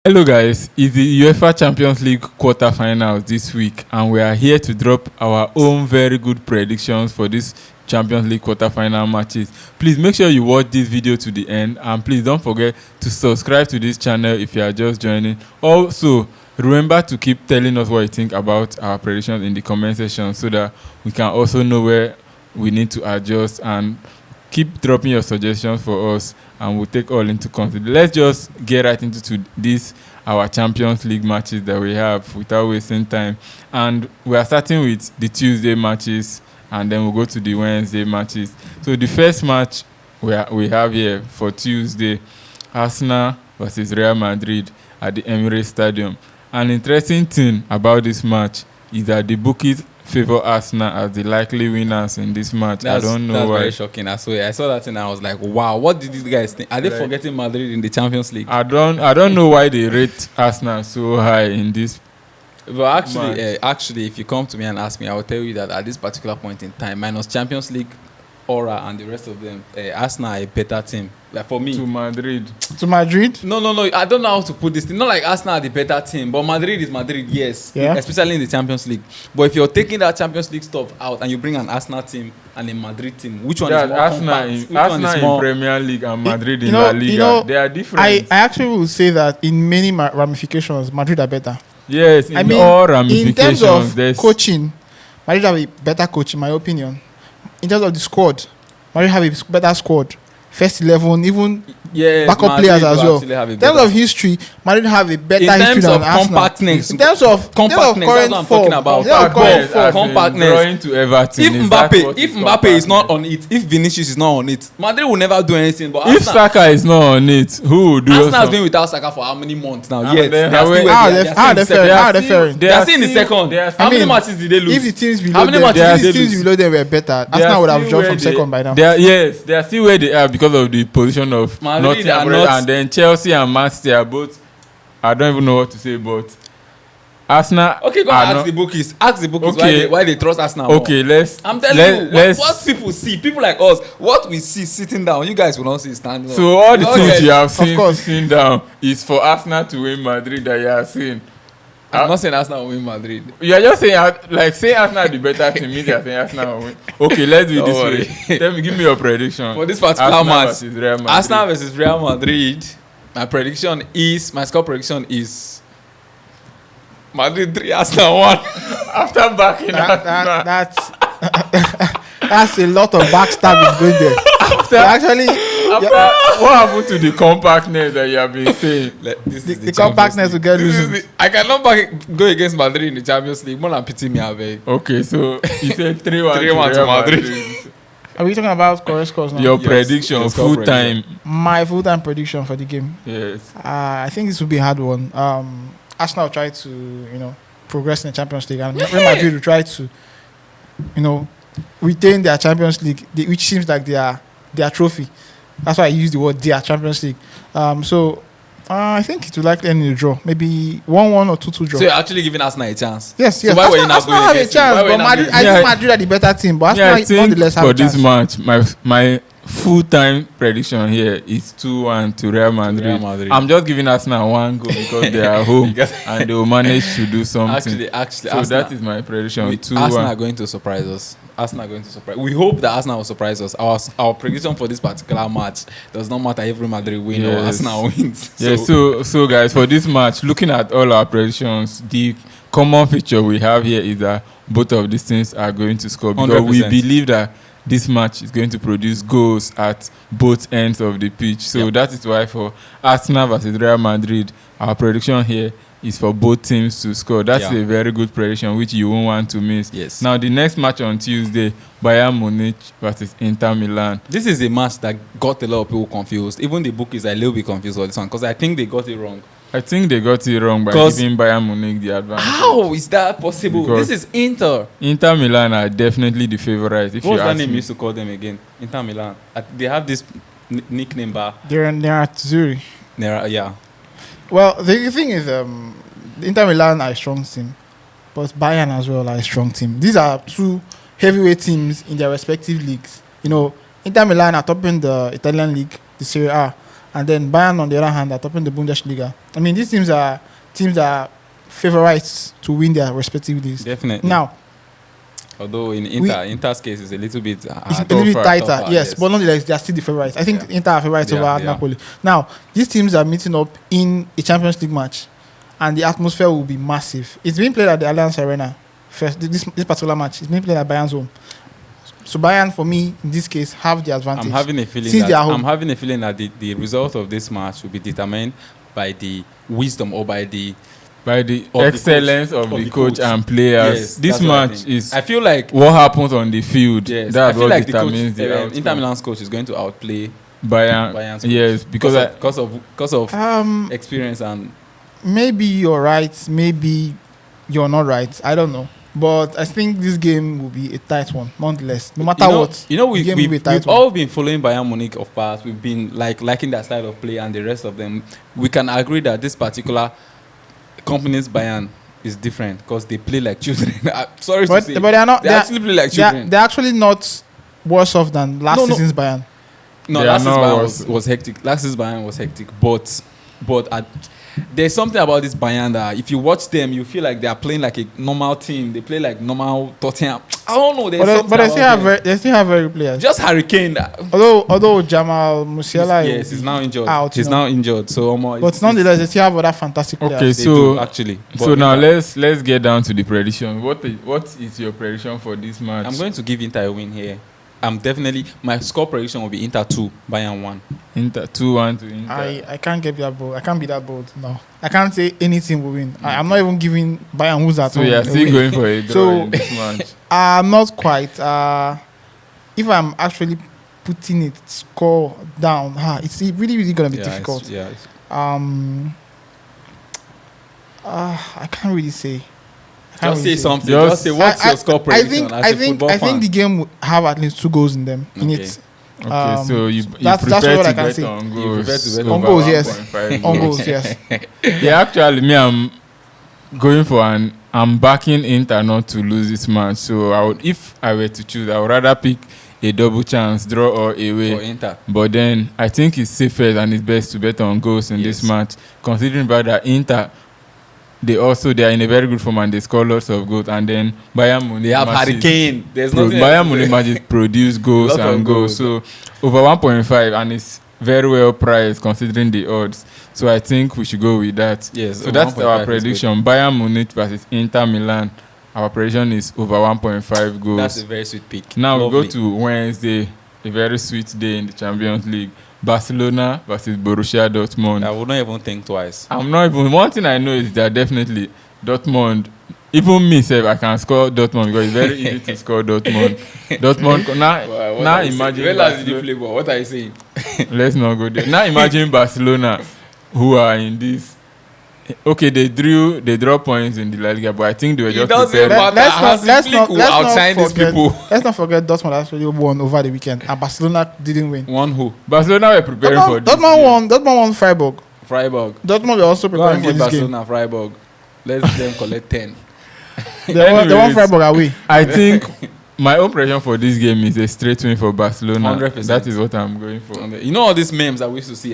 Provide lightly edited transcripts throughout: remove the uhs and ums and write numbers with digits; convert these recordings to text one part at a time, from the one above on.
Hello guys, it's the UEFA Champions League quarterfinals this week and we are here to drop our own very good predictions for this Champions League quarterfinal matches. Please make sure you watch this video to the end and please don't forget to subscribe to this channel if you are just joining. Also, remember to keep telling us what you think about our predictions in the comment section so that we can also know where we need to adjust, and keep dropping your suggestions for us and we'll take all into consideration. Let's just get right into this our Champions League matches that we have without wasting time. And we are starting with the Tuesday matches and then we'll go to the Wednesday matches. So the first match we have here for Tuesday, Arsenal versus Real Madrid at the Emirates Stadium. An interesting thing about this match is that the bookies favor Arsenal as the likely winners in this match. I don't know that's why. Very shocking. I saw that and I was like, wow, what did these guys think? Are they forgetting Madrid in the Champions League? I don't know why they rate Arsenal so high in this. But actually, if you come to me and ask me, I will tell you that at this particular point in time, minus Champions League aura and the rest of them, Arsenal are a better team. Like for me. To Madrid. To Madrid? No. I don't know how to put this thing. Not like Arsenal are the better team, but Madrid is Madrid, yes. Yeah. Especially in the Champions League. But if you're taking that Champions League stuff out and you bring an Arsenal team and a Madrid team, which one is more Arsenal in Premier League and Madrid in La Liga. They are different. I actually will say that in many ramifications, Madrid are better. Yes, in all ramifications. In terms of coaching, Madrid have a better coach, in my opinion. In terms of the squad, Madrid have a better squad. First 11, even backup players as well. In terms of history, Madrid have a better history than Arsenal. Compactness. In terms of compactness, that's what I'm talking about. Compactness. Drawing to Everton. If Mbappe is not on it, if Vinicius is not on it, Madrid will never do anything. But if Saka is not on it, who will do? Arsenal has been without Saka for how many months now? How are they faring? They are still in the second. How many matches did they lose? If the teams below them were better, Arsenal would have dropped from second by now. Yes, they are still where they are because of the position of Madrid and then Chelsea and Man City are both. I don't even know what to say, but Arsenal. Okay, go and ask the bookies. Ask the bookies why they trust Arsenal more. Okay, I'm telling you, what people see, people like us, what we see sitting down, you guys will not see standing up. So all the things you have seen sitting down is for Arsenal to win Madrid that you are seeing. I'm not saying Arsenal will win Madrid. You are just saying, like, say Arsenal the better team means you are saying Arsenal will win. Okay, let's do it this way. Give me your prediction. For this particular match, Arsenal versus Real Madrid, my score prediction is Madrid 3, Arsenal 1. After backing Arsenal. That's a lot of backstabbing going there. What happened to the compactness that you have been saying? The compactness will get loose. I cannot go against Madrid in the Champions League. More than pity me, I beg. Okay, so you said 3-1 to Madrid. Are we talking about correct scores now? Your prediction, full time. My full time prediction for the game. Yes. I think this will be a hard one. Arsenal will try to, progress in the Champions League, and Real Madrid will try to, retain their Champions League, which seems like their trophy. That's why I use the word their Champions League. So I think it will likely end in a draw. Maybe 1-1 or 2-2 draw. So you're actually giving Arsenal a chance? Yes. So why were you not going have a chance, but Madrid, I think Madrid are the better team. But Arsenal nonetheless have a chance. For this match, my full-time prediction here is 2-1 to Real Madrid. I'm just giving Arsenal one goal because they are home and they will manage to do something. Actually, so that is my prediction. 2-1. Arsenal are going to surprise us. We hope that Arsenal will surprise us. Our prediction for this particular match does not matter if Real Madrid win or Arsenal wins. So guys, for this match, looking at all our predictions, the common feature we have here is that both of these teams are going to score because 100%. we believe that this match is going to produce goals at both ends of the pitch. So that is why for Arsenal versus Real Madrid, our prediction here is for both teams to score. That's a very good prediction, which you won't want to miss. Yes. Now, the next match on Tuesday, Bayern Munich versus Inter Milan. This is a match that got a lot of people confused. Even the bookies are a little bit confused for this one because I think they got it wrong. I think they got it wrong by giving Bayern Munich the advantage. How is that possible? Because this is Inter. Inter Milan are definitely the favorites. What's that name you used to call them again? Inter Milan. They have this nickname bar. They're at Zurich. Yeah. Well, the thing is, Inter Milan are a strong team, but Bayern as well are a strong team. These are two heavyweight teams in their respective leagues. Inter Milan are topping the Italian league, the Serie A, and then Bayern, on the other hand, are topping the Bundesliga. I mean, these teams are favorites to win their respective leagues. Definitely. Now, although in Inter's case is a little bit it's a little bit tighter, yes, but nonetheless, they are still the favorites. I think Inter are favorites over Napoli. Now, these teams are meeting up in a Champions League match, and the atmosphere will be massive. It's being played at the Allianz Arena. First, this particular match is being played at Bayern's home. So Bayern, for me, in this case, have the advantage. I'm having a feeling that the result of this match will be determined by the wisdom or by the excellence of the coach and players. Yes, this match is. I feel like what happens on the field. Yes, that's I feel what like determines the outcome. Inter Milan's coach is going to outplay Bayern's yes, because of experience and. Maybe you're right. Maybe you're not right. I don't know. But I think this game will be a tight one, nonetheless. No matter what, we've all been following Bayern Munich of past. We've been liking their style of play and the rest of them. We can agree that this particular company's Bayern is different because they play like children. Sorry to say, but they're not. They actually play like children. They're actually not worse off than last season's Bayern. No, last season's Bayern was hectic. Last season's Bayern was hectic, but there's something about this Bayern that if you watch them, you feel like they are playing like a normal team. They play like normal Tottenham. I don't know. But they still have very players. Just Hurricane. Although Jamal Musiala is now injured. He's now injured. So, but nonetheless, they still have other fantastic players. Okay, so actually. So now let's get down to the prediction. What is your prediction for this match? I'm going to give Inter a win here. My score prediction will be Inter 2, Bayern 1. Inter 2-1 to Inter. I can't get that bold. I can't be that bold. No, I can't say any team will win. I'm not even giving Bayern who's at home. So you're still going for a draw in this match. Not quite. If I'm actually putting it score down, it's really gonna be difficult. I can't really say. Just say something. Just say what's your score prediction I think the game will have at least 2 goals in them. In it. Okay, so you that's prefer what to I can bet say. on goals. On goals, yes. On goals, yes. Yeah, actually, I'm going for I'm backing Inter not to lose this match. So if I were to choose, I would rather pick a double chance, draw or away. For Inter. But then I think it's safer and it's best to bet on goals in this match, considering that Inter. They are in a very good form and they score lots of goals. And then Bayern Munich, they have Hurricane. Bayern Munich matches produce goals and goals. So over 1.5 and it's very well priced considering the odds. So I think we should go with that. Yes. So that's our prediction. Bayern Munich versus Inter Milan. Our prediction is over 1.5 goals. That's a very sweet pick. Now we go to Wednesday, a very sweet day in the Champions League. Barcelona versus Borussia Dortmund. I would not even think twice. One thing I know is that definitely Dortmund, even me, I can score Dortmund because it's very easy to score Dortmund. Now imagine. Where last did you play ball? What are you saying? Let's not go there. Now imagine Barcelona, who are in this. Okay, they draw points in the La Liga, but I think they were just prepared. Let's not forget Dortmund actually won over the weekend, and Barcelona didn't win. Won who? Barcelona were preparing for this. Dortmund won Freiburg. Dortmund were also preparing for this Barcelona, game. Freiburg. Let them collect 10. They won Freiburg away. I think my own prediction for this game is a straight win for Barcelona. 100%. That is what I'm going for. You know all these memes that we used to see?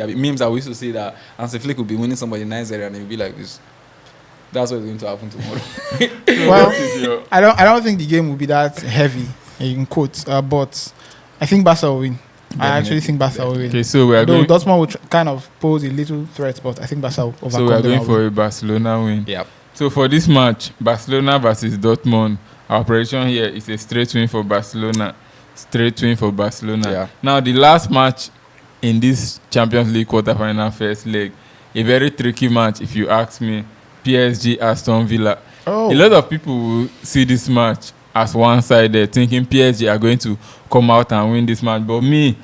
That Hansi Flick will be winning somebody 9-0 and he'll be like this. That's what's going to happen tomorrow. Well, I don't think the game will be that heavy, in quotes, but I think Barca will win. Definitely. I actually think Barca will win. Okay, so we are going. Dortmund will kind of pose a little threat, but I think Barca will overcome. So we are going for a Barcelona win. Yep. So for this match, Barcelona versus Dortmund, our prediction here is a straight win for Barcelona. Yeah. Now, the last match in this Champions League quarterfinal first leg, a very tricky match if you ask me. PSG Aston Villa. A lot of people will see this match as one-sided, thinking PSG are going to come out and win this match. But me,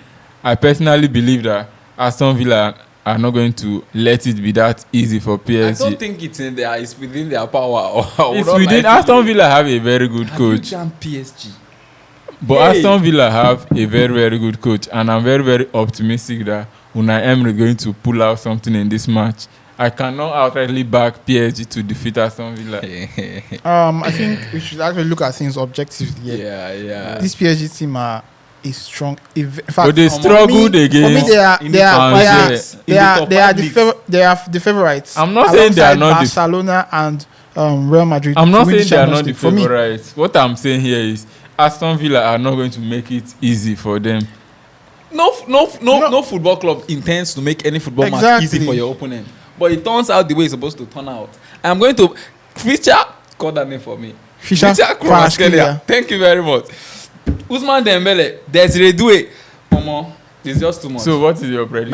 I personally believe that Aston Villa are not going to let it be that easy for PSG. I don't think it's within their power. It's within. Aston Villa have a very good coach. PSG. But Aston Villa have a very, very good coach, and I'm very, very optimistic that Unai Emery is going to pull out something in this match. I cannot outrightly back PSG to defeat Aston Villa. I think we should actually look at things objectively. Yeah. This PSG team are a strong. In fact, But they struggled against. For me, they are the favorites. I'm not saying they are not Barcelona and Real Madrid. I'm not saying they are not the favorites. What I'm saying here is Aston Villa are not going to make it easy for them. No football club intends to make any football match easy for your opponent. But it turns out the way it's supposed to turn out. I'm going to Fischer, call that name for me. Fischer Kvaratskhelia. Thank you very much. Ousmane Dembele, Desiree Doué. It's just too much. So what is your prediction?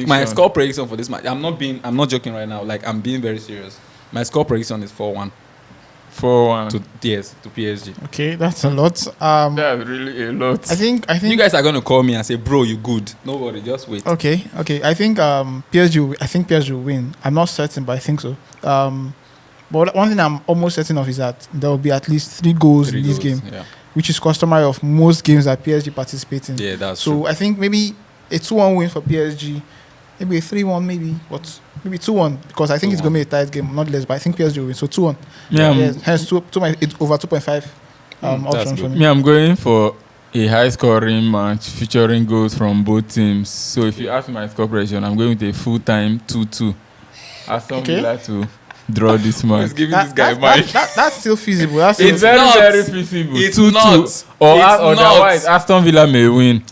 My score prediction for this match. I'm not joking right now. Like, I'm being very serious. My score prediction is 4-1. 4-1 to PSG. Okay, that's a lot. That's really a lot. I think you guys are gonna call me and say, "Bro, you good." No worry, just wait. Okay. I think PSG will win. I'm not certain, but I think so. But one thing I'm almost certain of is that there will be at least 3 goals in this game, which is customary of most games that PSG participate in. Yeah, that's so true. I think maybe a 2-1 win for PSG, maybe a 3-1, maybe 2-1, because I think it's going to be a tight game, not less. But I think PSG will win. So 2-1. Hence over 2.5 options for me. I'm going for a high-scoring match featuring goals from both teams. So if you ask my score prediction, I'm going with a full-time 2-2. Aston Villa to draw this match. That's still feasible. It's very feasible. It's 2-2. Or otherwise, Aston Villa may win.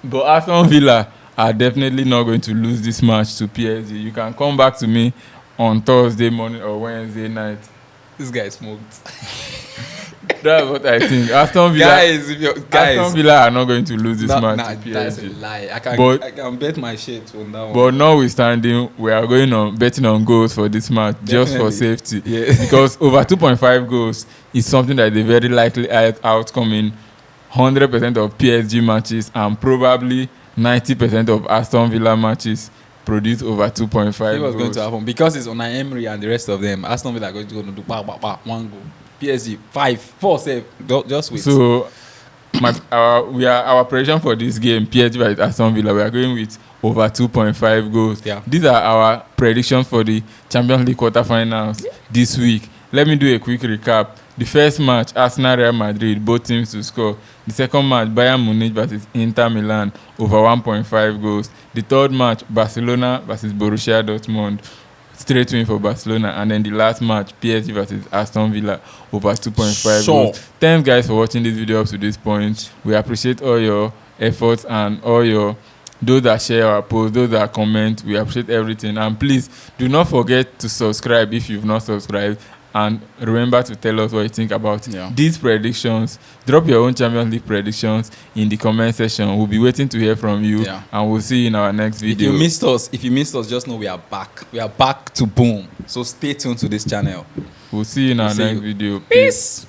But Aston Villa are definitely not going to lose this match to PSG. You can come back to me on Thursday morning or Wednesday night. This guy smoked. That's what I think. Aston Villa are not going to lose this match to PSG. That's a lie. I can bet my shit on that one. But notwithstanding, we are going on betting on goals for this match just for safety. Yeah. Because over 2.5 goals is something that is a very likely outcome in 100% of PSG matches and probably 90% of Aston Villa matches produce over 2.5 goals. What's going to happen? Because it's Unai Emery and the rest of them, Aston Villa are going to do 1 goal. PSG 5-4 save. Just wait. So our prediction for this game, PSG vs Aston Villa, we are going with over 2.5 goals. Yeah. These are our predictions for the Champions League quarterfinals this week. Let me do a quick recap. The first match, Arsenal Real Madrid, both teams to score. The second match, Bayern Munich versus Inter Milan, over 1.5 goals. The third match, Barcelona versus Borussia Dortmund, straight win for Barcelona. And then the last match, PSG versus Aston Villa, over 2.5 goals. Thanks guys for watching this video up to this point. We appreciate all your efforts and all your those that share our posts, those that comment. We appreciate everything. And please do not forget to subscribe if you've not subscribed. And remember to tell us what you think about these predictions. Drop your own Champions League predictions in the comment section. We'll be waiting to hear from you, and we'll see you in our next video. If you missed us, just know we are back. We are back to boom. So stay tuned to this channel. We'll see you in our next video. Peace.